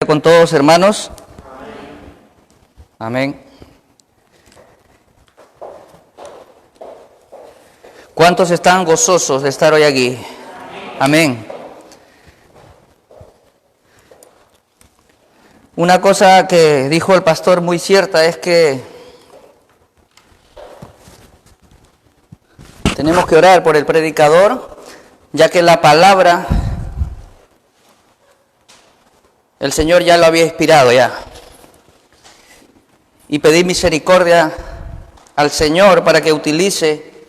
Con todos, hermanos. Amén. ¿Cuántos están gozosos de estar hoy aquí? Amén. Una cosa que dijo el pastor muy cierta es que tenemos que orar por el predicador, ya que la palabra el Señor ya lo había inspirado ya. Y pedí misericordia al Señor para que utilice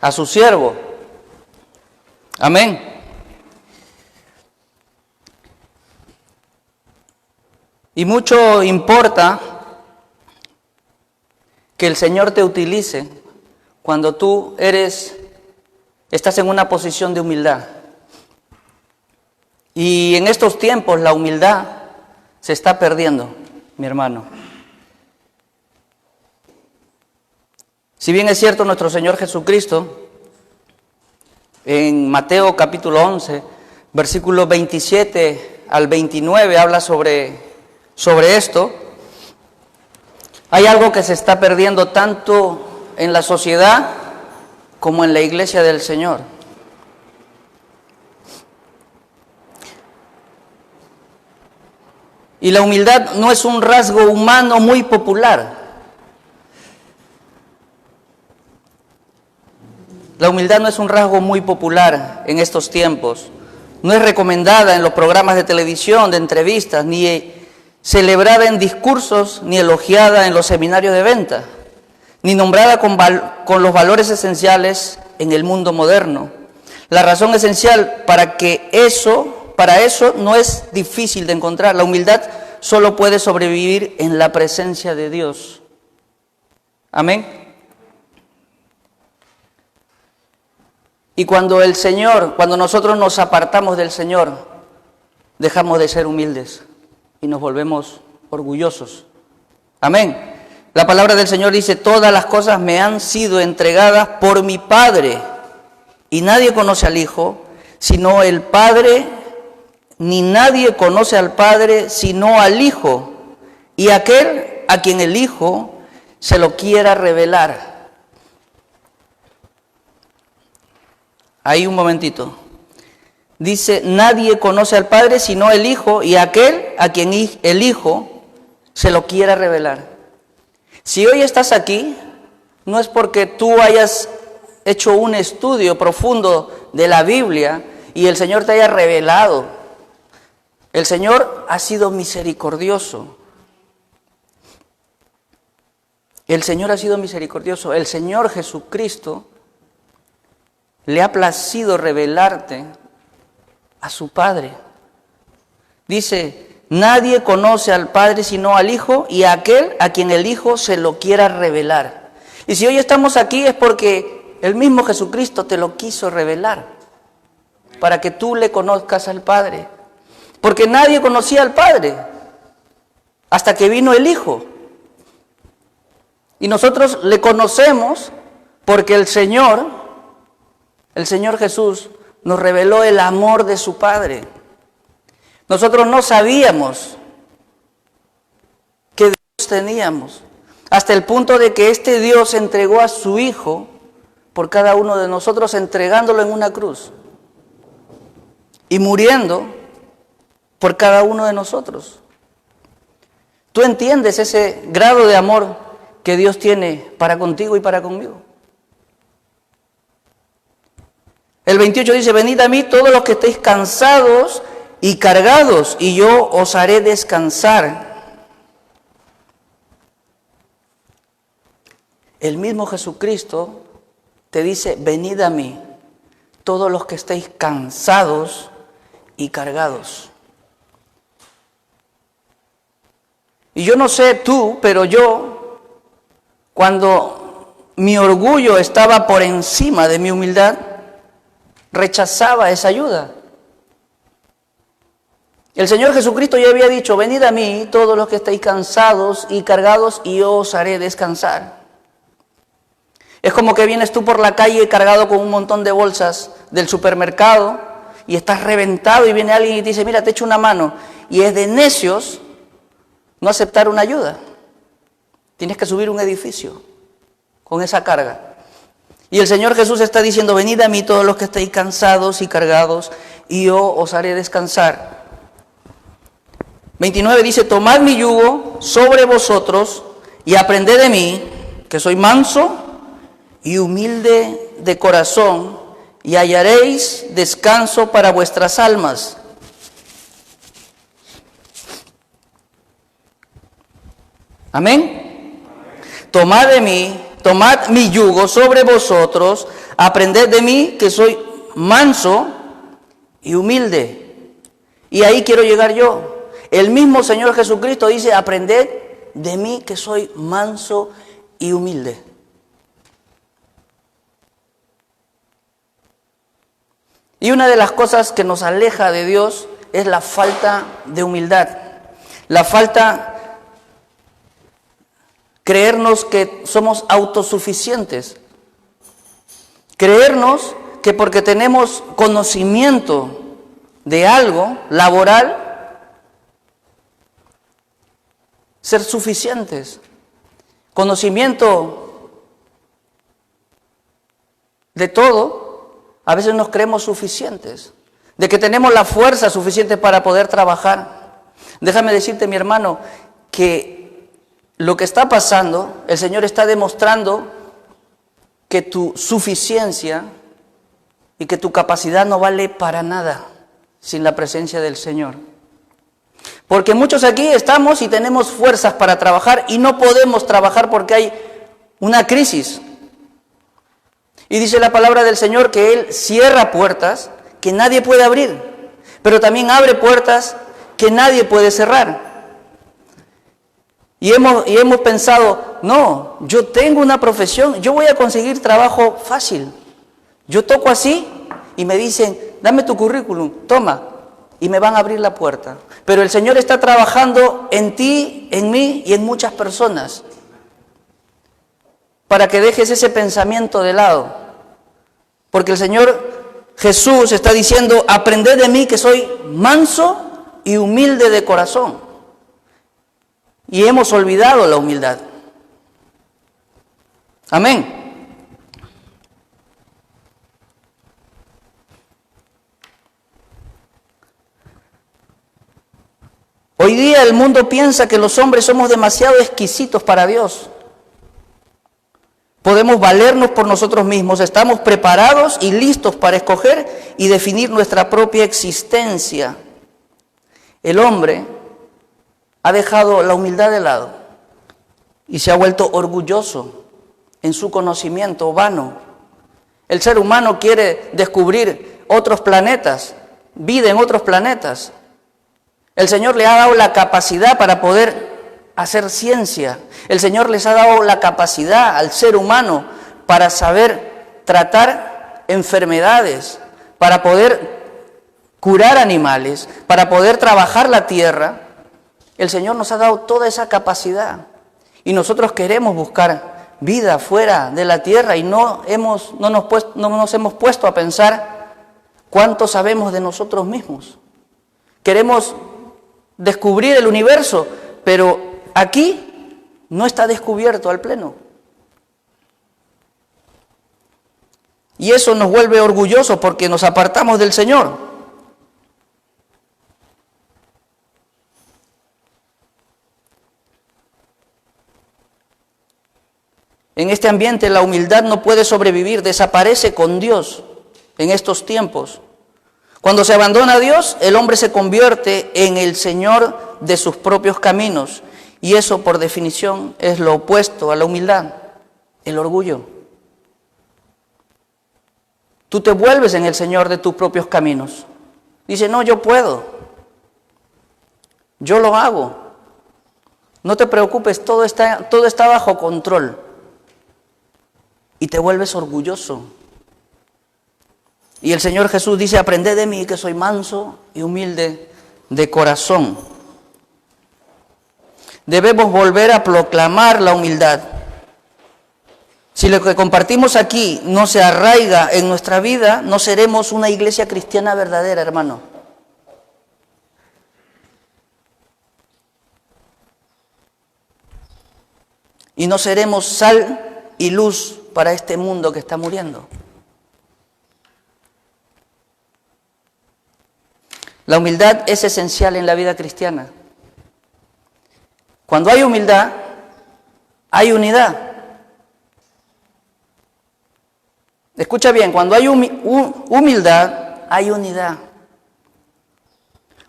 a su siervo. Amén. Y mucho importa que el Señor te utilice cuando tú estás en una posición de humildad. Y en estos tiempos la humildad se está perdiendo, mi hermano. Si bien es cierto, nuestro Señor Jesucristo, en Mateo capítulo 11, versículos 27 al 29, habla sobre esto, hay algo que se está perdiendo tanto en la sociedad como en la iglesia del Señor. Y la humildad no es un rasgo humano muy popular. La humildad no es un rasgo muy popular en estos tiempos. No es recomendada en los programas de televisión, de entrevistas, ni celebrada en discursos, ni elogiada en los seminarios de venta, ni nombrada con los valores esenciales en el mundo moderno. La razón esencial para eso no es difícil de encontrar. La humildad solo puede sobrevivir en la presencia de Dios. Amén. Y cuando nosotros nos apartamos del Señor, dejamos de ser humildes y nos volvemos orgullosos. Amén. La palabra del Señor dice: todas las cosas me han sido entregadas por mi Padre, y nadie conoce al Hijo sino el Padre, ni nadie conoce al Padre sino al Hijo, y aquel a quien el Hijo se lo quiera revelar. Ahí un momentito. Dice: nadie conoce al Padre sino el Hijo, y aquel a quien el Hijo se lo quiera revelar. Si hoy estás aquí, no es porque tú hayas hecho un estudio profundo de la Biblia y el Señor te haya revelado. El Señor ha sido misericordioso. El Señor ha sido misericordioso. El Señor Jesucristo le ha placido revelarte a su Padre. Dice: nadie conoce al Padre sino al Hijo, y a aquel a quien el Hijo se lo quiera revelar. Y si hoy estamos aquí es porque el mismo Jesucristo te lo quiso revelar, para que tú le conozcas al Padre. Porque nadie conocía al Padre hasta que vino el Hijo. Y nosotros le conocemos porque el Señor Jesús nos reveló el amor de su Padre. Nosotros no sabíamos qué Dios teníamos, hasta el punto de que este Dios entregó a su Hijo por cada uno de nosotros, entregándolo en una cruz y muriendo por cada uno de nosotros. ¿Tú entiendes ese grado de amor que Dios tiene para contigo y para conmigo? El 28 dice: venid a mí todos los que estéis cansados y cargados, y yo os haré descansar. El mismo Jesucristo te dice: venid a mí todos los que estéis cansados y cargados. Y yo no sé tú, pero yo, cuando mi orgullo estaba por encima de mi humildad, rechazaba esa ayuda. El Señor Jesucristo ya había dicho: venid a mí todos los que estéis cansados y cargados, y yo os haré descansar. Es como que vienes tú por la calle cargado con un montón de bolsas del supermercado y estás reventado, y viene alguien y te dice: mira, te echo una mano. y es de necios no aceptar una ayuda. Tienes que subir un edificio con esa carga. Y el Señor Jesús está diciendo, venid a mí todos los que estéis cansados y cargados, y yo os haré descansar. 29 dice, tomad mi yugo sobre vosotros y aprended de mí, que soy manso y humilde de corazón, y hallaréis descanso para vuestras almas. Amén. Tomad de mí, tomad mi yugo sobre vosotros, aprended de mí, que soy manso y humilde. Y ahí quiero llegar yo. El mismo Señor Jesucristo dice, aprended de mí, que soy manso y humilde. Y una de las cosas que nos aleja de Dios es la falta de humildad. La falta creernos que somos autosuficientes. Creernos que porque tenemos conocimiento de algo laboral, ser suficientes. Conocimiento de todo, a veces nos creemos suficientes. De que tenemos la fuerza suficiente para poder trabajar. Déjame decirte, mi hermano, que lo que está pasando, el Señor está demostrando que tu suficiencia y que tu capacidad no vale para nada sin la presencia del Señor. Porque muchos aquí estamos y tenemos fuerzas para trabajar y no podemos trabajar porque hay una crisis. Y dice la palabra del Señor que Él cierra puertas que nadie puede abrir, pero también abre puertas que nadie puede cerrar. Y hemos pensado, no, yo tengo una profesión, yo voy a conseguir trabajo fácil. Yo toco así y me dicen, dame tu currículum, toma, y me van a abrir la puerta. Pero el Señor está trabajando en ti, en mí y en muchas personas para que dejes ese pensamiento de lado. Porque el Señor Jesús está diciendo, aprended de mí, que soy manso y humilde de corazón. Y hemos olvidado la humildad. Amén. Hoy día el mundo piensa que los hombres somos demasiado exquisitos para Dios. Podemos valernos por nosotros mismos, estamos preparados y listos para escoger y definir nuestra propia existencia. El hombre ha dejado la humildad de lado y se ha vuelto orgulloso en su conocimiento vano. El ser humano quiere descubrir otros planetas, vida en otros planetas. El Señor le ha dado la capacidad para poder hacer ciencia. El Señor les ha dado la capacidad al ser humano para saber tratar enfermedades, para poder curar animales, para poder trabajar la tierra. El Señor nos ha dado toda esa capacidad y nosotros queremos buscar vida fuera de la tierra y no nos hemos puesto a pensar cuánto sabemos de nosotros mismos. Queremos descubrir el universo, pero aquí no está descubierto al pleno. Y eso nos vuelve orgullosos porque nos apartamos del Señor. En este ambiente la humildad no puede sobrevivir, desaparece con Dios en estos tiempos. Cuando se abandona a Dios, el hombre se convierte en el Señor de sus propios caminos. Y eso, por definición, es lo opuesto a la humildad, el orgullo. Tú te vuelves en el Señor de tus propios caminos. Dice, no, yo puedo. Yo lo hago. No te preocupes, todo está bajo control. Y te vuelves orgulloso. Y el Señor Jesús dice, aprended de mí, que soy manso y humilde de corazón. Debemos volver a proclamar la humildad. Si lo que compartimos aquí no se arraiga en nuestra vida, no seremos una iglesia cristiana verdadera, hermano. y no seremos sal y luz para este mundo que está muriendo. La humildad es esencial en la vida cristiana. Cuando hay humildad, hay unidad. Escucha bien, cuando hay humildad, hay unidad.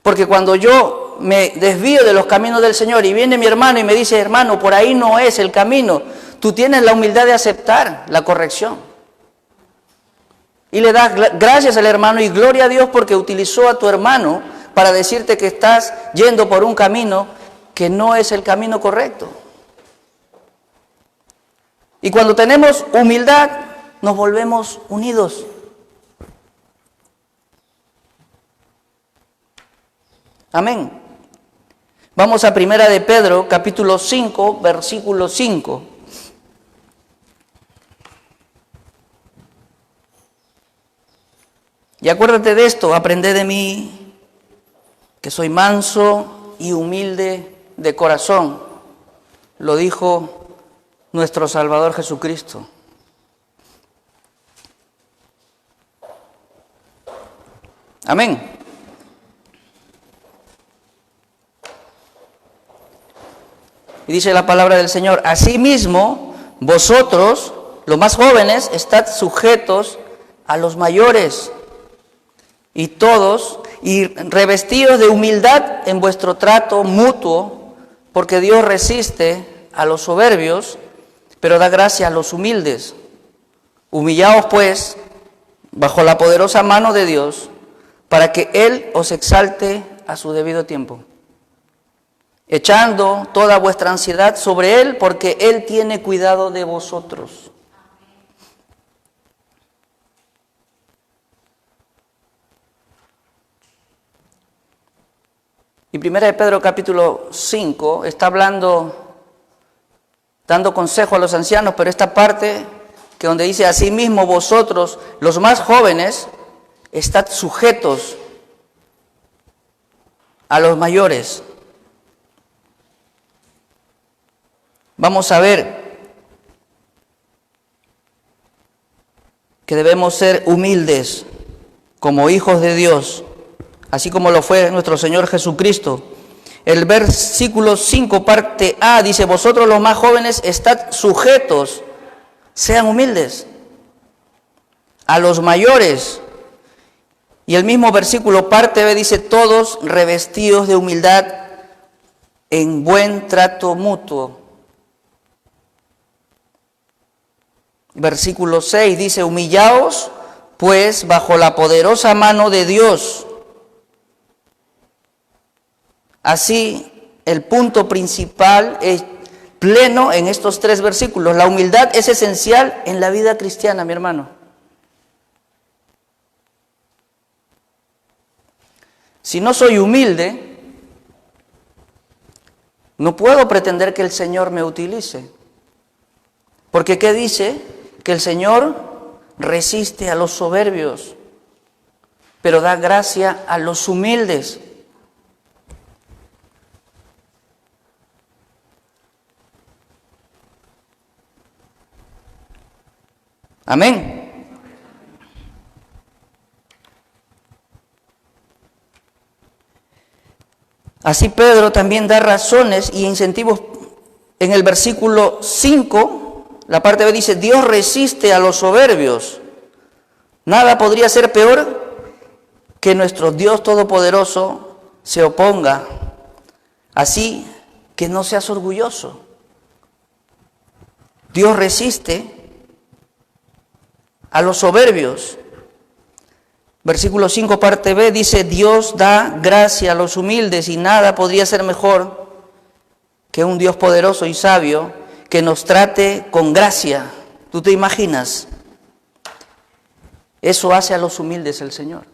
Porque cuando yo me desvío de los caminos del Señor y viene mi hermano y me dice, hermano, por ahí no es el camino, tú tienes la humildad de aceptar la corrección. Y le das gracias al hermano y gloria a Dios porque utilizó a tu hermano para decirte que estás yendo por un camino que no es el camino correcto. Y cuando tenemos humildad, nos volvemos unidos. Amén. Vamos a Primera de Pedro, capítulo 5, versículo 5. Y acuérdate de esto, aprende de mí, que soy manso y humilde de corazón. Lo dijo nuestro Salvador Jesucristo. Amén. Y dice la palabra del Señor, asimismo, vosotros, los más jóvenes, estad sujetos a los mayores, y todos, y revestidos de humildad en vuestro trato mutuo, porque Dios resiste a los soberbios, pero da gracia a los humildes. Humillaos pues, bajo la poderosa mano de Dios, para que Él os exalte a su debido tiempo, echando toda vuestra ansiedad sobre Él, porque Él tiene cuidado de vosotros. Y Primera de Pedro capítulo 5 está hablando, dando consejo a los ancianos, pero esta parte que donde dice, asimismo vosotros, los más jóvenes, estad sujetos a los mayores. Vamos a ver que debemos ser humildes como hijos de Dios, así como lo fue nuestro Señor Jesucristo. El versículo 5, parte A, dice, vosotros los más jóvenes, estad sujetos, sean humildes, a los mayores. Y el mismo versículo, parte B, dice, todos revestidos de humildad en buen trato mutuo. Versículo 6 dice, humillaos pues bajo la poderosa mano de Dios. Así, el punto principal es pleno en estos tres versículos. La humildad es esencial en la vida cristiana, mi hermano. Si no soy humilde, no puedo pretender que el Señor me utilice. Porque ¿qué dice? Que el Señor resiste a los soberbios, pero da gracia a los humildes. Amén. Así Pedro también da razones y incentivos en el versículo 5. La parte B dice, Dios resiste a los soberbios. Nada podría ser peor que nuestro Dios Todopoderoso se oponga. Así que no seas orgulloso. Dios resiste a los soberbios. Versículo 5, parte B, dice, Dios da gracia a los humildes y nada podría ser mejor que un Dios poderoso y sabio que nos trate con gracia. ¿Tú te imaginas? Eso hace a los humildes el Señor.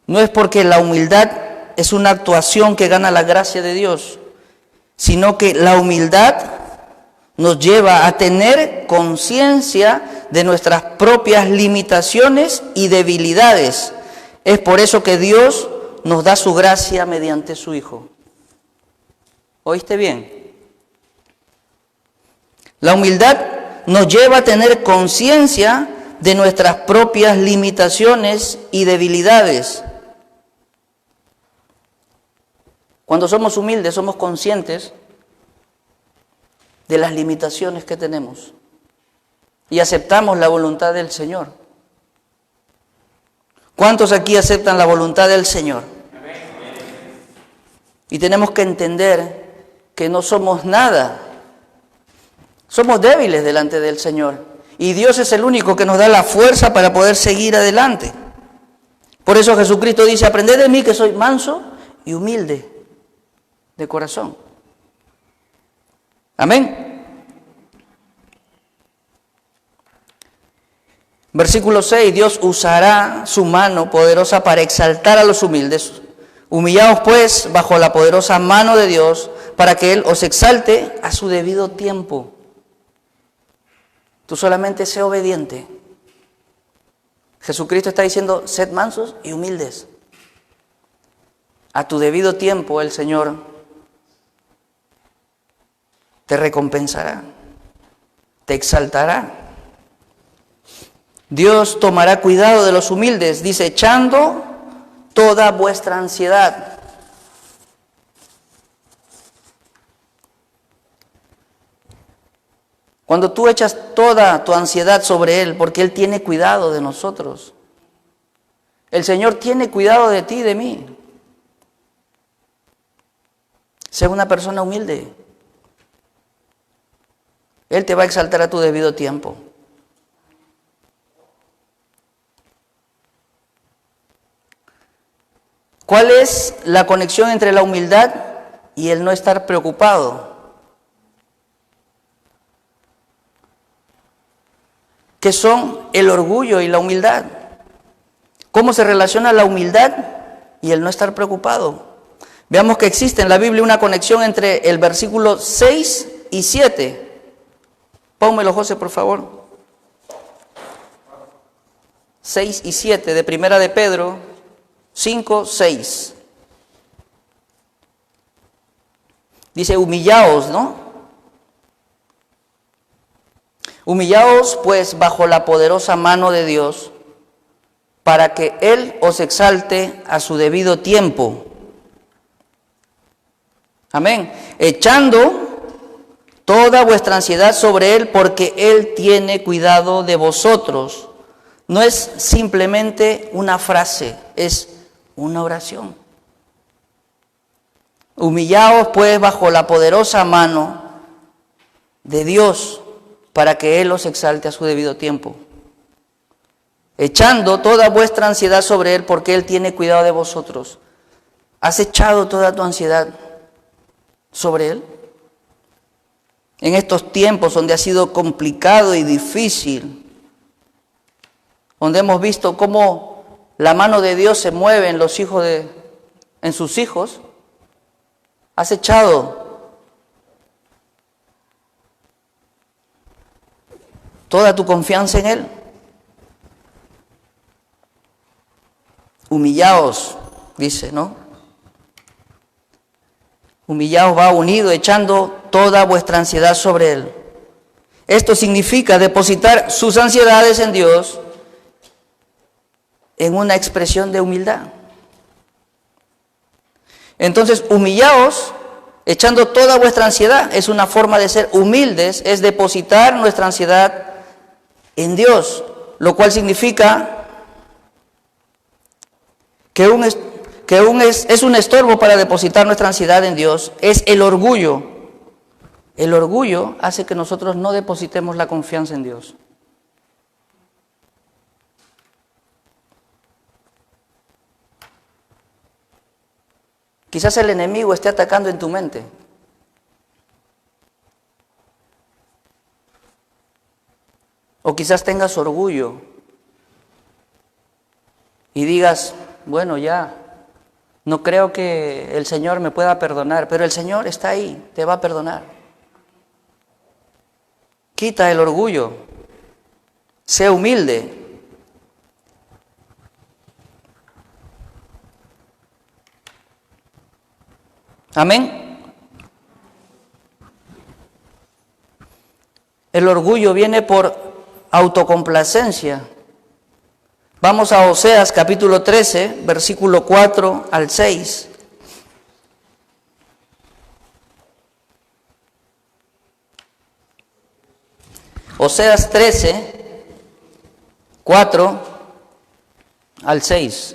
No es porque la humildad es una actuación que gana la gracia de Dios, sino que la humildad nos lleva a tener conciencia de nuestras propias limitaciones y debilidades. Es por eso que Dios nos da su gracia mediante su Hijo. ¿Oíste bien? La humildad nos lleva a tener conciencia de nuestras propias limitaciones y debilidades. Cuando somos humildes, somos conscientes de las limitaciones que tenemos y aceptamos la voluntad del Señor. ¿Cuántos aquí aceptan la voluntad del Señor? Y tenemos que entender que no somos nada. Somos débiles delante del Señor. Y Dios es el único que nos da la fuerza para poder seguir adelante. Por eso Jesucristo dice, aprended de mí que soy manso y humilde de corazón. Amén. Versículo 6, Dios usará su mano poderosa para exaltar a los humildes. Humillaos pues bajo la poderosa mano de Dios para que Él os exalte a su debido tiempo. Tú solamente sé obediente. Jesucristo está diciendo, sed mansos y humildes. A tu debido tiempo el Señor te recompensará, te exaltará. Dios tomará cuidado de los humildes, dice, echando toda vuestra ansiedad. Cuando tú echas toda tu ansiedad sobre Él, porque Él tiene cuidado de nosotros. El Señor tiene cuidado de ti y de mí. Sé una persona humilde. Él te va a exaltar a tu debido tiempo. ¿Cuál es la conexión entre la humildad y el no estar preocupado? ¿Qué son el orgullo y la humildad? ¿Cómo se relaciona la humildad y el no estar preocupado? Veamos que existe en la Biblia una conexión entre el versículo 6 y 7. Pónmelo, José, por favor. 6 y 7 de Primera de Pedro 5, 6. Dice, humillaos, ¿no? Humillaos pues bajo la poderosa mano de Dios, para que Él os exalte a su debido tiempo. Amén. Echando toda vuestra ansiedad sobre Él, porque Él tiene cuidado de vosotros. No es simplemente una frase, es una oración. Humillaos pues bajo la poderosa mano de Dios, para que Él os exalte a su debido tiempo. Echando toda vuestra ansiedad sobre Él, porque Él tiene cuidado de vosotros. ¿Has echado toda tu ansiedad sobre Él? En estos tiempos donde ha sido complicado y difícil, donde hemos visto cómo la mano de Dios se mueve en los hijos en sus hijos, ¿has echado toda tu confianza en Él? Humillaos, dice, ¿no? Humillaos va unido, echando toda vuestra ansiedad sobre Él. Esto significa depositar sus ansiedades en Dios en una expresión de humildad. Entonces, humillaos, echando toda vuestra ansiedad, es una forma de ser humildes, es depositar nuestra ansiedad en Dios, lo cual significa que es un estorbo para depositar nuestra ansiedad en Dios, es el orgullo. El orgullo hace que nosotros no depositemos la confianza en Dios. Quizás el enemigo esté atacando en tu mente. O quizás tengas orgullo y digas, bueno, ya, no creo que el Señor me pueda perdonar, pero el Señor está ahí, te va a perdonar. Quita el orgullo, sé humilde. Amén. El orgullo viene por autocomplacencia. Vamos a Oseas capítulo 13, versículo 4 al 6. Oseas 13, 4 al 6.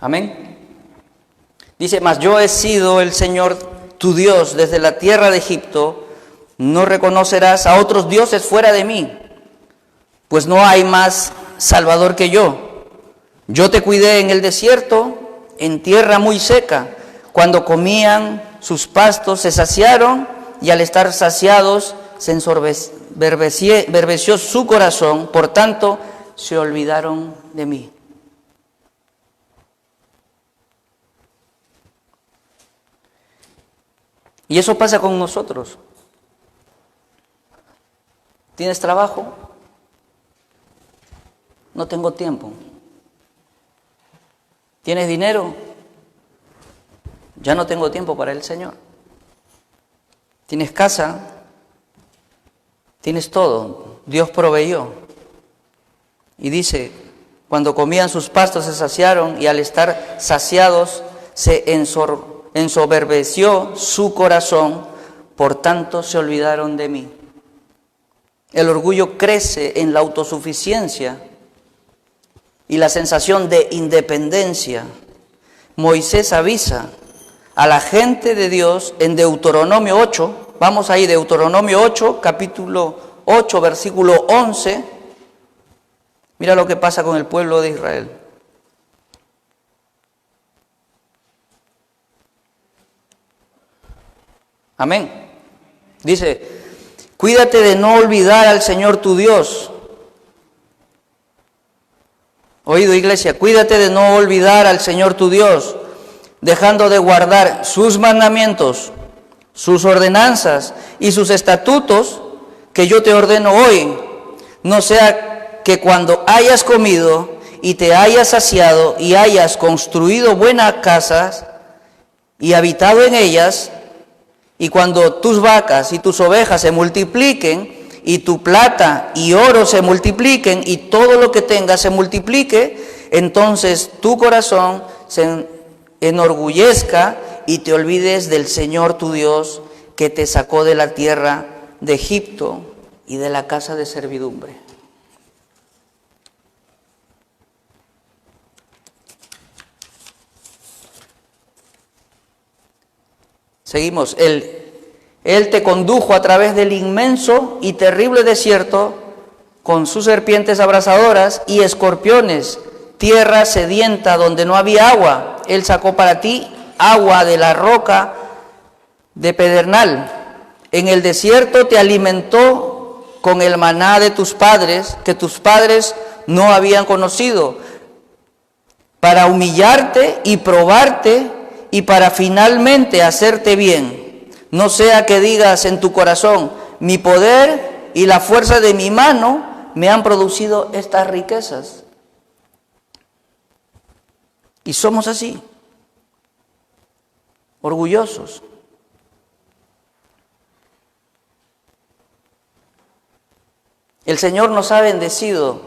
Amén. Dice, mas yo he sido el Señor tu Dios desde la tierra de Egipto, no reconocerás a otros dioses fuera de mí, pues no hay más Salvador que yo. Yo te cuidé en el desierto, en tierra muy seca, cuando comían sus pastos se saciaron y al estar saciados se ensoberbeció su corazón, por tanto se olvidaron de mí. Y eso pasa con nosotros. ¿Tienes trabajo? No tengo tiempo. ¿Tienes dinero? Ya no tengo tiempo para el Señor. ¿Tienes casa? Tienes todo. Dios proveyó. Y dice, cuando comían sus pastos se saciaron y al estar saciados se ensoberbeció su corazón, por tanto se olvidaron de mí. El orgullo crece en la autosuficiencia y la sensación de independencia. Moisés avisa a la gente de Dios en Deuteronomio 8, vamos ahí, Deuteronomio 8, capítulo 8, versículo 11, mira lo que pasa con el pueblo de Israel. Amén. Dice, cuídate de no olvidar al Señor tu Dios. Oído, iglesia, cuídate de no olvidar al Señor tu Dios, dejando de guardar sus mandamientos, sus ordenanzas y sus estatutos que yo te ordeno hoy. No sea que cuando hayas comido y te hayas saciado y hayas construido buenas casas y habitado en ellas, y cuando tus vacas y tus ovejas se multipliquen, y tu plata y oro se multipliquen, y todo lo que tengas se multiplique, entonces tu corazón se enorgullezca y te olvides del Señor tu Dios, que te sacó de la tierra de Egipto y de la casa de servidumbre. Seguimos. Él te condujo a través del inmenso y terrible desierto con sus serpientes abrasadoras y escorpiones, tierra sedienta donde no había agua. Él sacó para ti agua de la roca de pedernal. En el desierto te alimentó con el maná de tus padres, que tus padres no habían conocido, para humillarte y probarte y para finalmente hacerte bien. No sea que digas en tu corazón, mi poder y la fuerza de mi mano me han producido estas riquezas. Y somos así, orgullosos. El Señor nos ha bendecido,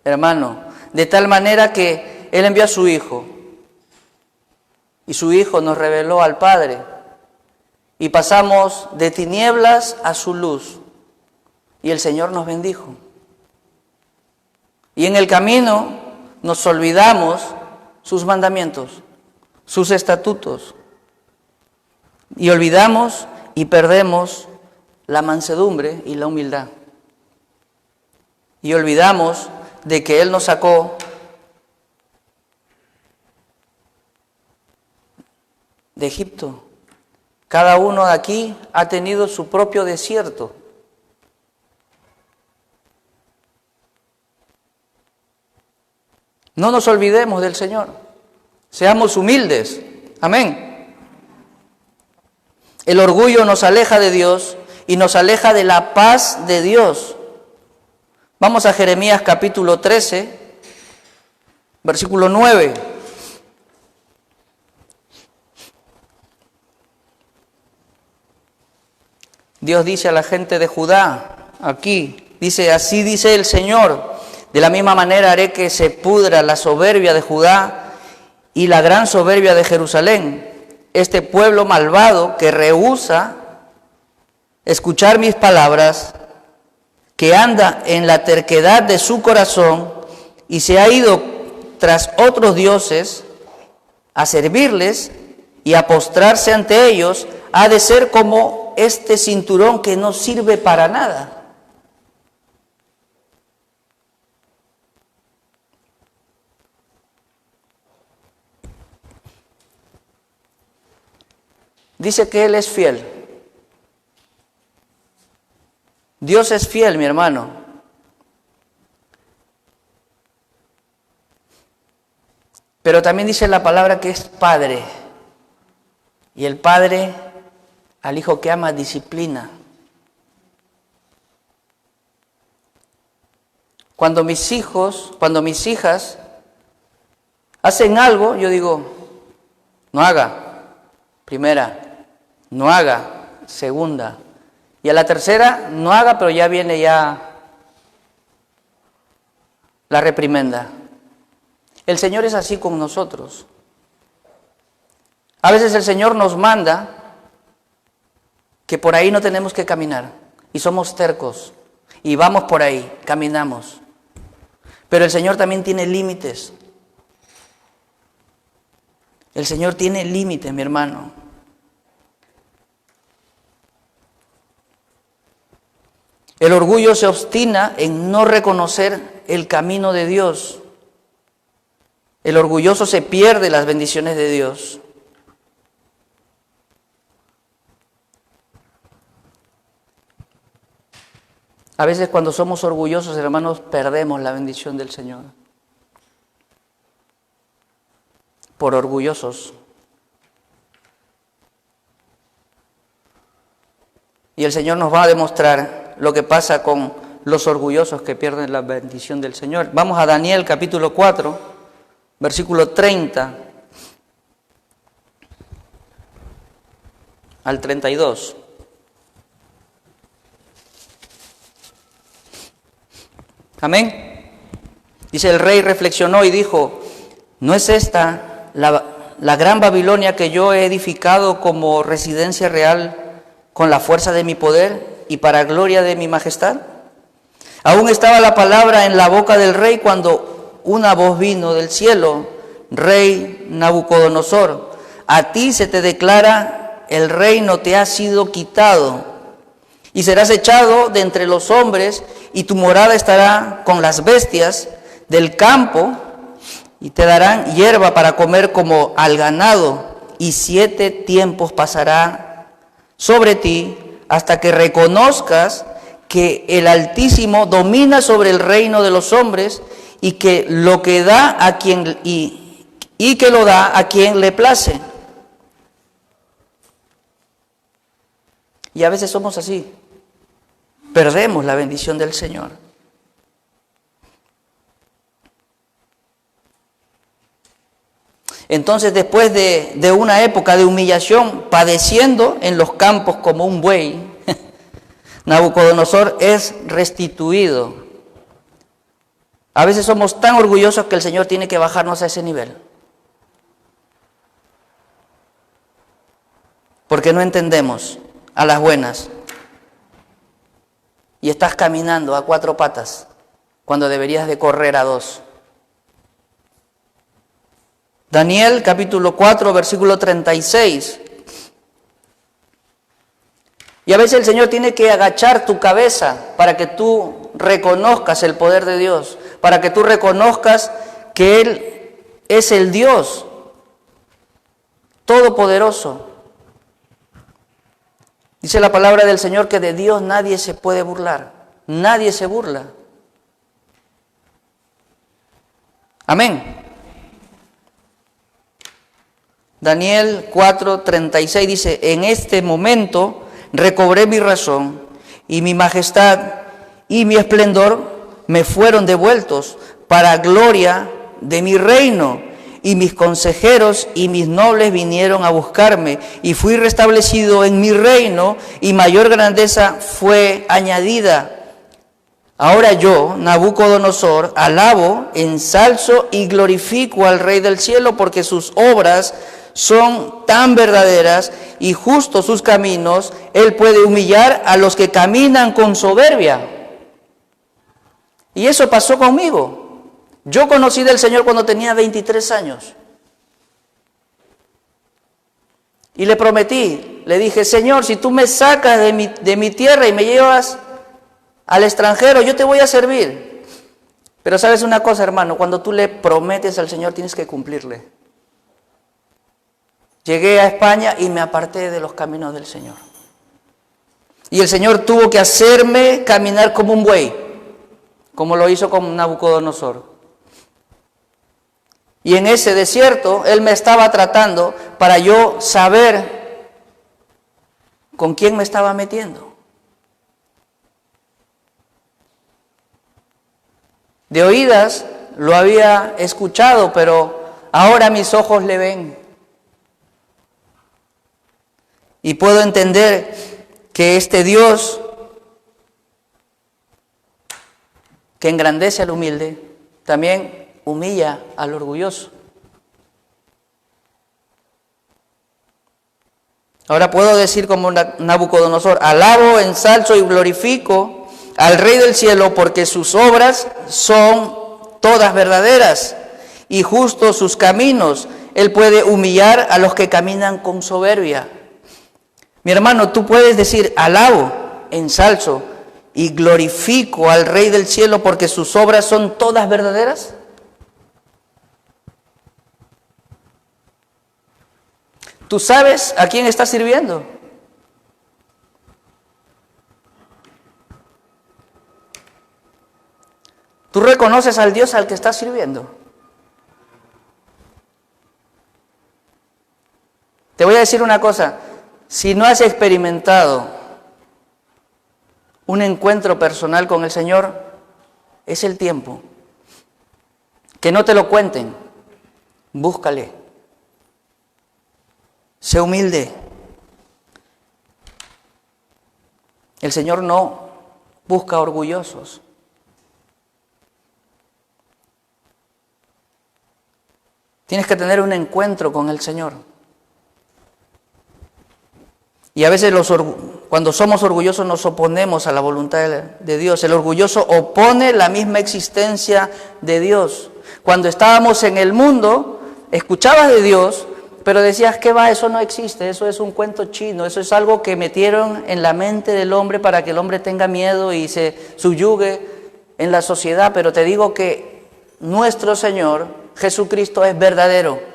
hermano, de tal manera que Él envió a su Hijo. Y su Hijo nos reveló al Padre. Y pasamos de tinieblas a su luz. Y el Señor nos bendijo. Y en el camino nos olvidamos sus mandamientos, sus estatutos. Y olvidamos y perdemos la mansedumbre y la humildad. Y olvidamos de que Él nos sacó de Egipto. Cada uno de aquí ha tenido su propio desierto. No nos olvidemos del Señor. Seamos humildes. Amén. El orgullo nos aleja de Dios y nos aleja de la paz de Dios. Vamos a Jeremías capítulo 13, versículo 9. Dios dice a la gente de Judá, aquí, dice, así dice el Señor, de la misma manera haré que se pudra la soberbia de Judá y la gran soberbia de Jerusalén, este pueblo malvado que rehúsa escuchar mis palabras, que anda en la terquedad de su corazón y se ha ido tras otros dioses a servirles y a postrarse ante ellos, ha de ser como este cinturón que no sirve para nada. Dice que Él es fiel. Dios es fiel, mi hermano. Pero también dice la palabra que es Padre. Y el Padre al Hijo que ama disciplina. Cuando mis hijas hacen algo, yo digo, no haga. Primera, no haga. Segunda. Y a la tercera, no haga, pero ya viene ya la reprimenda. El Señor es así con nosotros. A veces el Señor nos manda que por ahí no tenemos que caminar. Y somos tercos. Y vamos por ahí, caminamos. Pero el Señor también tiene límites. El Señor tiene límites, mi hermano. El orgullo se obstina en no reconocer el camino de Dios. El orgulloso se pierde las bendiciones de Dios. A veces cuando somos orgullosos, hermanos, perdemos la bendición del Señor. Por orgullosos. Y el Señor nos va a demostrar lo que pasa con los orgullosos que pierden la bendición del Señor. Vamos a Daniel capítulo 4, versículo 30 al 32. Amén. Dice, el rey reflexionó y dijo, ¿no es esta la gran Babilonia que yo he edificado como residencia real con la fuerza de mi poder y para gloria de mi majestad? Aún estaba la palabra en la boca del rey cuando una voz vino del cielo, rey Nabucodonosor, a ti se te declara, el reino te ha sido quitado y serás echado de entre los hombres y tu morada estará con las bestias del campo y te darán hierba para comer como al ganado y 7 tiempos pasará sobre ti hasta que reconozcas que el Altísimo domina sobre el reino de los hombres y que lo que da a quien y que lo da a quien le place. Y a veces somos así. Perdemos la bendición del Señor. Entonces, después de una época de humillación, padeciendo en los campos como un buey, Nabucodonosor es restituido. A veces somos tan orgullosos que el Señor tiene que bajarnos a ese nivel. Porque no entendemos a las buenas. Y estás caminando a 4 patas cuando deberías de correr a 2. Daniel capítulo 4, versículo 36. Y a veces el Señor tiene que agachar tu cabeza para que tú reconozcas el poder de Dios, para que tú reconozcas que Él es el Dios todopoderoso. Dice la palabra del Señor que de Dios nadie se puede burlar, nadie se burla. Amén. Daniel 4:36 dice, en este momento recobré mi razón y mi majestad y mi esplendor me fueron devueltos para gloria de mi reino, y mis consejeros y mis nobles vinieron a buscarme, y fui restablecido en mi reino, y mayor grandeza fue añadida. Ahora yo, Nabucodonosor, alabo, ensalzo y glorifico al Rey del cielo, porque sus obras son tan verdaderas y justos sus caminos. Él puede humillar a los que caminan con soberbia. Y eso pasó conmigo. Yo conocí del Señor cuando tenía 23 años. Y le prometí, le dije, Señor, si tú me sacas de mi tierra y me llevas al extranjero, yo te voy a servir. Pero sabes una cosa, hermano, cuando tú le prometes al Señor tienes que cumplirle. Llegué a España y me aparté de los caminos del Señor. Y el Señor tuvo que hacerme caminar como un buey, como lo hizo con Nabucodonosor. Y en ese desierto Él me estaba tratando para yo saber con quién me estaba metiendo. De oídas lo había escuchado, pero ahora mis ojos le ven. Y puedo entender que este Dios que engrandece al humilde, también humilla al orgulloso. Ahora puedo decir como Nabucodonosor, alabo, ensalzo y glorifico al Rey del cielo, porque sus obras son todas verdaderas y justos sus caminos. Él puede humillar a los que caminan con soberbia. Mi hermano, tú puedes decir, alabo, ensalzo y glorifico al Rey del cielo, porque sus obras son todas verdaderas. ¿Tú sabes a quién estás sirviendo? ¿Tú reconoces al Dios al que estás sirviendo? Te voy a decir una cosa, si no has experimentado un encuentro personal con el Señor, es el tiempo. Que no te lo cuenten, búscale. Sé humilde. El Señor no busca orgullosos. Tienes que tener un encuentro con el Señor. Y a veces cuando somos orgullosos nos oponemos a la voluntad de Dios. El orgulloso opone la misma existencia de Dios. Cuando estábamos en el mundo, escuchabas de Dios, pero decías, ¿qué va? Eso no existe, eso es un cuento chino, eso es algo que metieron en la mente del hombre para que el hombre tenga miedo y se subyugue en la sociedad. Pero te digo que nuestro Señor Jesucristo es verdadero.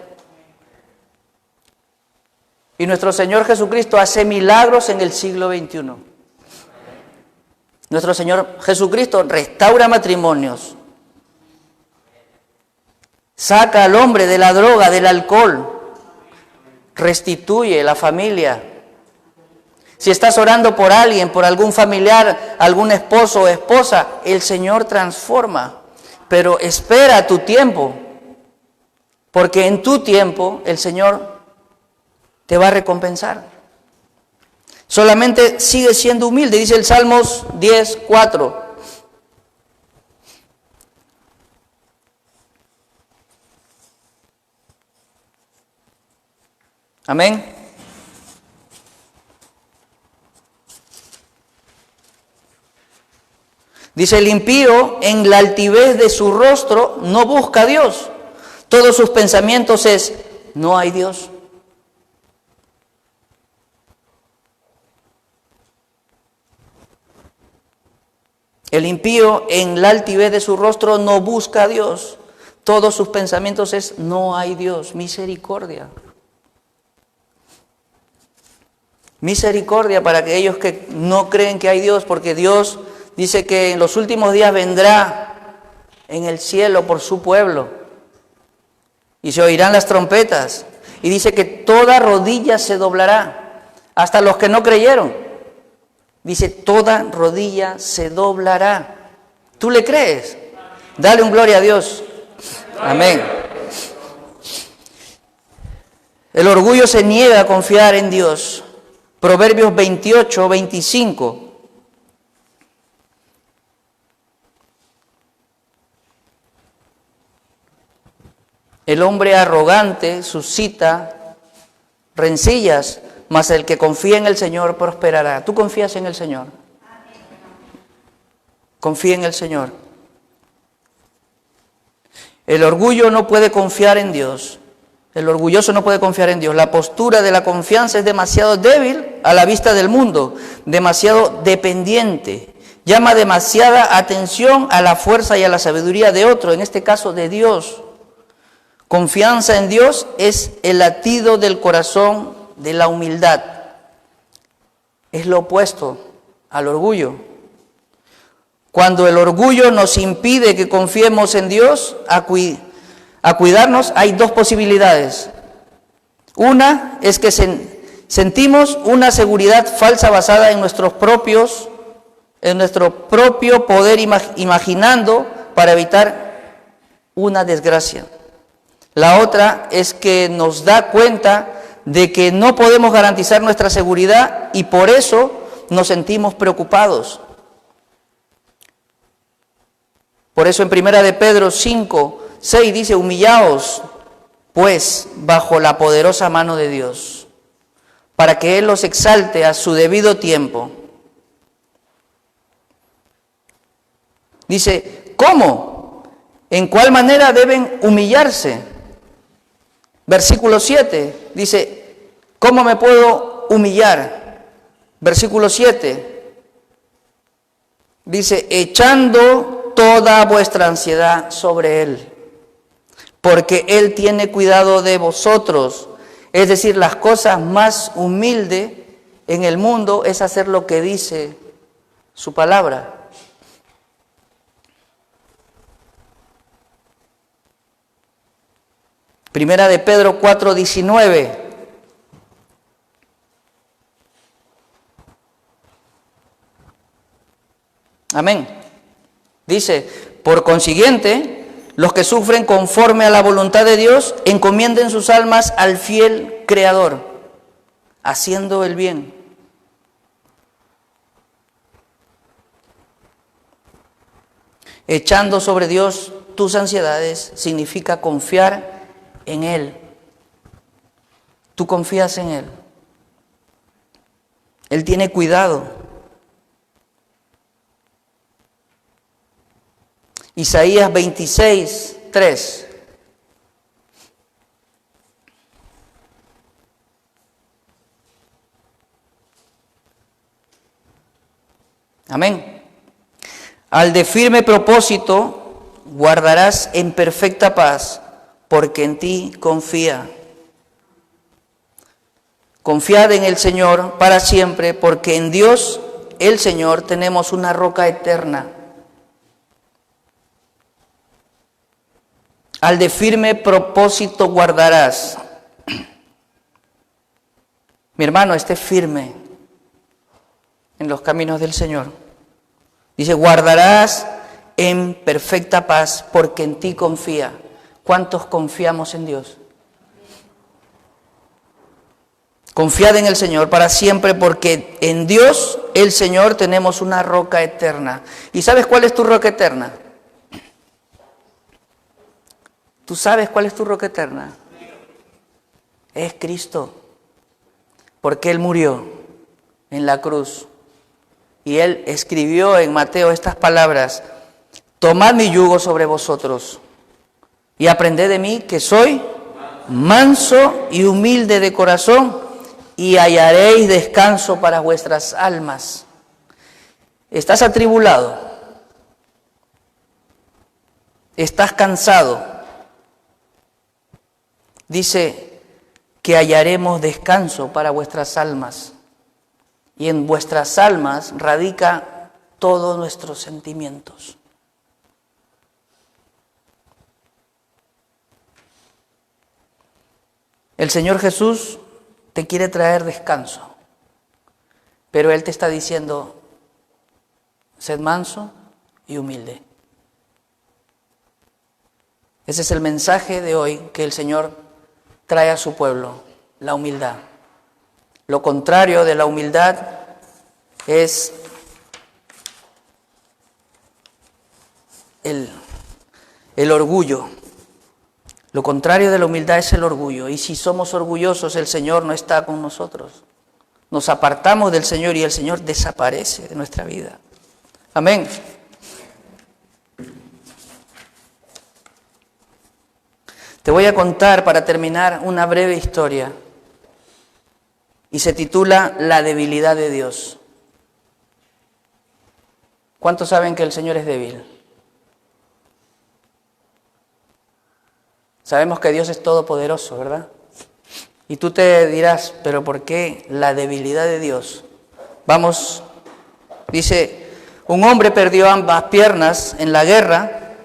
Y nuestro Señor Jesucristo hace milagros en el siglo XXI. Nuestro Señor Jesucristo restaura matrimonios, saca al hombre de la droga, del alcohol, restituye la familia. Si estás orando por alguien, por algún familiar, algún esposo o esposa, el Señor transforma. Pero espera tu tiempo, porque en tu tiempo el Señor te va a recompensar. Solamente sigue siendo humilde, dice el Salmos 10:4. Amén. Dice, el impío en la altivez de su rostro no busca a Dios. Todos sus pensamientos es, no hay Dios. El impío en la altivez de su rostro no busca a Dios. Todos sus pensamientos es, no hay Dios. Misericordia. Misericordia para aquellos que no creen que hay Dios, porque Dios dice que en los últimos días vendrá en el cielo por su pueblo. y se oirán las trompetas. Y dice que toda rodilla se doblará, hasta los que no creyeron. Dice, toda rodilla se doblará. ¿Tú le crees? Dale un gloria a Dios. Amén. El orgullo se niega a confiar en Dios. Proverbios 28, 25. El hombre arrogante suscita rencillas, mas el que confía en el Señor prosperará. ¿Tú confías en el Señor? Confía en el Señor. El orgullo no puede confiar en Dios. El orgulloso no puede confiar en Dios. La postura de la confianza es demasiado débil a la vista del mundo, demasiado dependiente. Llama demasiada atención a la fuerza y a la sabiduría de otro, en este caso de Dios. Confianza en Dios es el latido del corazón de la humildad. Es lo opuesto al orgullo. Cuando el orgullo nos impide que confiemos en Dios, a cuidarnos, hay dos posibilidades. Una es que sentimos una seguridad falsa basada en nuestro propio poder imaginando para evitar una desgracia. La otra es que nos da cuenta de que no podemos garantizar nuestra seguridad y por eso nos sentimos preocupados. Por eso en 1 de Pedro 5, 6 dice, humillaos pues bajo la poderosa mano de Dios, para que Él los exalte a su debido tiempo. Dice, ¿cómo? ¿En cuál manera deben humillarse? Versículo 7 dice, ¿cómo me puedo humillar? Versículo 7 dice, echando toda vuestra ansiedad sobre Él, porque Él tiene cuidado de vosotros. Es decir, las cosas más humildes en el mundo es hacer lo que dice su palabra. Primera de Pedro 4, 19. Amén. Dice, por consiguiente, los que sufren conforme a la voluntad de Dios, encomienden sus almas al fiel Creador, haciendo el bien. Echando sobre Dios tus ansiedades significa confiar en Él. Tú confías en Él. Él tiene cuidado. Isaías 26, 3. Amén. Al de firme propósito guardarás en perfecta paz, porque en ti confía. Confiad en el Señor para siempre, porque en Dios, el Señor, tenemos una roca eterna. Al de firme propósito guardarás. Mi hermano, esté firme en los caminos del Señor. Dice, guardarás en perfecta paz, porque en ti confía. ¿Cuántos confiamos en Dios? Confiad en el Señor para siempre, porque en Dios, el Señor, tenemos una roca eterna. ¿Y sabes cuál es tu roca eterna? ¿Tú sabes cuál es tu roca eterna? Es Cristo. Porque Él murió en la cruz. Y Él escribió en Mateo estas palabras: tomad mi yugo sobre vosotros y aprended de mí, que soy manso y humilde de corazón, y hallaréis descanso para vuestras almas. ¿Estás atribulado? ¿Estás cansado? Dice que hallaremos descanso para vuestras almas. Y en vuestras almas radica todos nuestros sentimientos. El Señor Jesús te quiere traer descanso, pero Él te está diciendo, sed manso y humilde. Ese es el mensaje de hoy que el Señor trae a su pueblo, la humildad. Lo contrario de la humildad es el orgullo. Lo contrario de la humildad es el orgullo. Y si somos orgullosos, el Señor no está con nosotros. Nos apartamos del Señor y el Señor desaparece de nuestra vida. Amén. Te voy a contar para terminar una breve historia. Y se titula La debilidad de Dios. ¿Cuántos saben que el Señor es débil? Sabemos que Dios es todopoderoso, ¿verdad? Y tú te dirás, ¿pero por qué la debilidad de Dios? Vamos, dice, un hombre perdió ambas piernas en la guerra.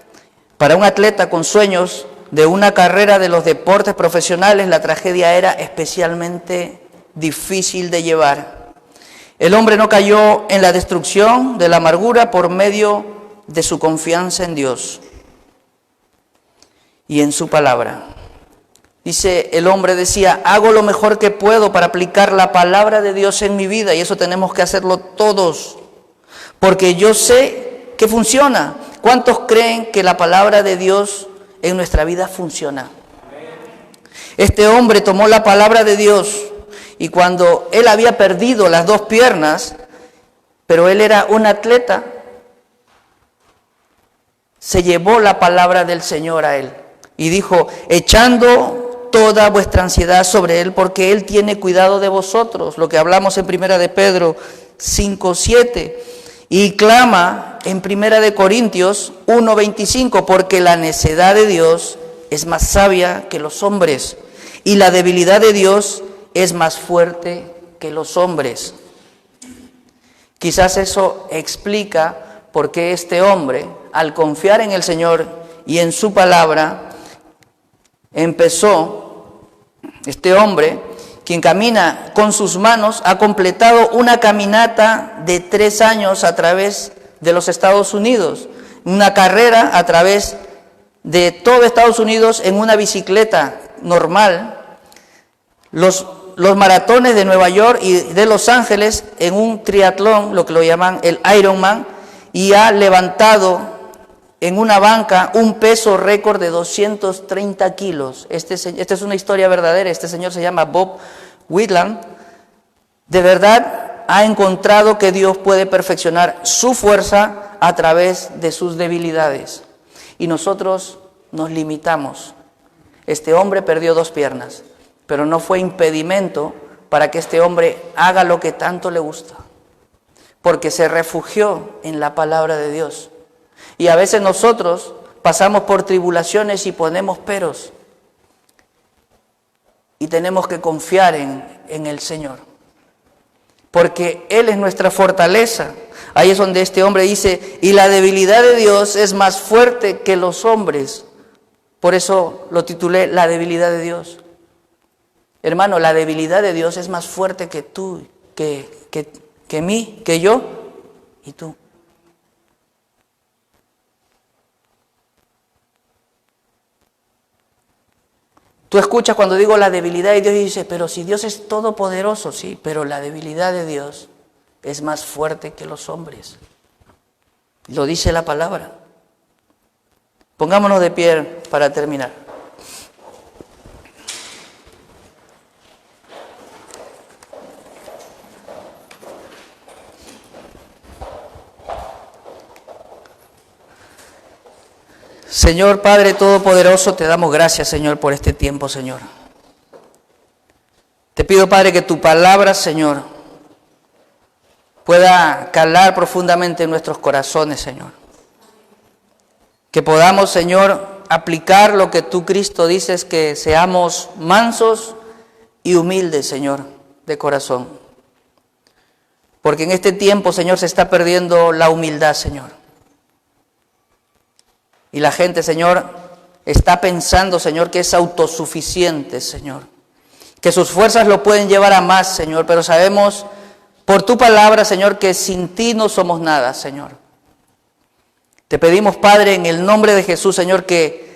Para un atleta con sueños de una carrera de los deportes profesionales, la tragedia era especialmente difícil de llevar. El hombre no cayó en la destrucción de la amargura por medio de su confianza en Dios y en su palabra. Dice, el hombre decía, hago lo mejor que puedo para aplicar la palabra de Dios en mi vida, y eso tenemos que hacerlo todos, porque yo sé que funciona. ¿Cuántos creen que la palabra de Dios en nuestra vida funciona? Este hombre tomó la palabra de Dios, y cuando él había perdido las dos piernas, pero él era un atleta, se llevó la palabra del Señor a él. Y dijo, echando toda vuestra ansiedad sobre Él, porque Él tiene cuidado de vosotros. Lo que hablamos en 1 de Pedro 5:7. Y clama en 1 de Corintios 1:25, porque la necedad de Dios es más sabia que los hombres, y la debilidad de Dios es más fuerte que los hombres. Quizás eso explica por qué este hombre, al confiar en el Señor y en su palabra, este hombre, quien camina con sus manos, ha completado una caminata de 3 años a través de los Estados Unidos, una carrera a través de todo Estados Unidos en una bicicleta normal, los maratones de Nueva York y de Los Ángeles en un triatlón, lo que lo llaman el Ironman, y ha levantado en una banca un peso récord de 230 kilos. Esta es una historia verdadera. Este señor se llama Bob Whitland. De verdad ha encontrado que Dios puede perfeccionar su fuerza a través de sus debilidades. Y nosotros nos limitamos. Este hombre perdió 2 piernas, pero no fue impedimento para que este hombre haga lo que tanto le gusta, porque se refugió en la palabra de Dios. Y a veces nosotros pasamos por tribulaciones y ponemos peros. Y tenemos que confiar en el Señor, porque Él es nuestra fortaleza. Ahí es donde este hombre dice, y la debilidad de Dios es más fuerte que los hombres. Por eso lo titulé La debilidad de Dios. Hermano, la debilidad de Dios es más fuerte que tú, que mí, que yo y tú. Tú escuchas cuando digo la debilidad de Dios y dices, pero si Dios es todopoderoso, sí, pero la debilidad de Dios es más fuerte que los hombres. Lo dice la palabra. Pongámonos de pie para terminar. Señor Padre Todopoderoso, te damos gracias, Señor, por este tiempo, Señor. Te pido, Padre, que tu palabra, Señor, pueda calar profundamente en nuestros corazones, Señor. Que podamos, Señor, aplicar lo que tú, Cristo, dices, que seamos mansos y humildes, Señor, de corazón. Porque en este tiempo, Señor, se está perdiendo la humildad, Señor. Y la gente, Señor, está pensando, Señor, que es autosuficiente, Señor. que sus fuerzas lo pueden llevar a más, Señor, pero sabemos por tu palabra, Señor, que sin ti no somos nada, Señor. Te pedimos, Padre, en el nombre de Jesús, Señor, que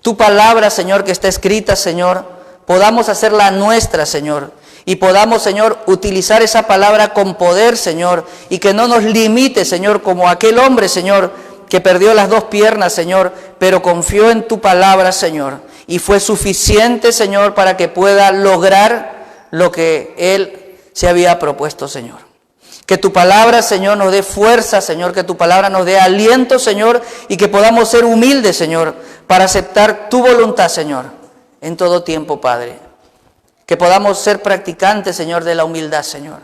tu palabra, Señor, que está escrita, Señor, podamos hacerla nuestra, Señor, y podamos, Señor, utilizar esa palabra con poder, Señor, y que no nos limite, Señor, como aquel hombre, Señor, que perdió las 2 piernas, Señor, pero confió en tu palabra, Señor, y fue suficiente, Señor, para que pueda lograr lo que él se había propuesto, Señor. Que tu palabra, Señor, nos dé fuerza, Señor, que tu palabra nos dé aliento, Señor, y que podamos ser humildes, Señor, para aceptar tu voluntad, Señor, en todo tiempo, Padre. Que podamos ser practicantes, Señor, de la humildad, Señor,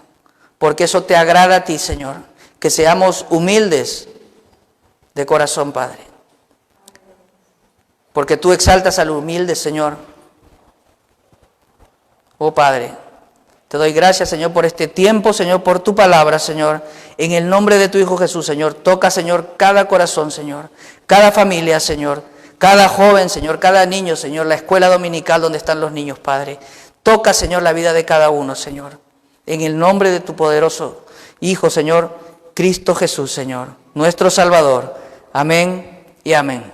porque eso te agrada a ti, Señor. Que seamos humildes de corazón, Padre, porque tú exaltas al humilde, Señor. Oh, Padre, te doy gracias, Señor, por este tiempo, Señor, por tu palabra, Señor. En el nombre de tu Hijo Jesús, Señor, toca, Señor, cada corazón, Señor, cada familia, Señor, cada joven, Señor, cada niño, Señor, la escuela dominical donde están los niños, Padre. Toca, Señor, la vida de cada uno, Señor. En el nombre de tu poderoso Hijo, Señor, Cristo Jesús, Señor, nuestro Salvador. Amén y amén.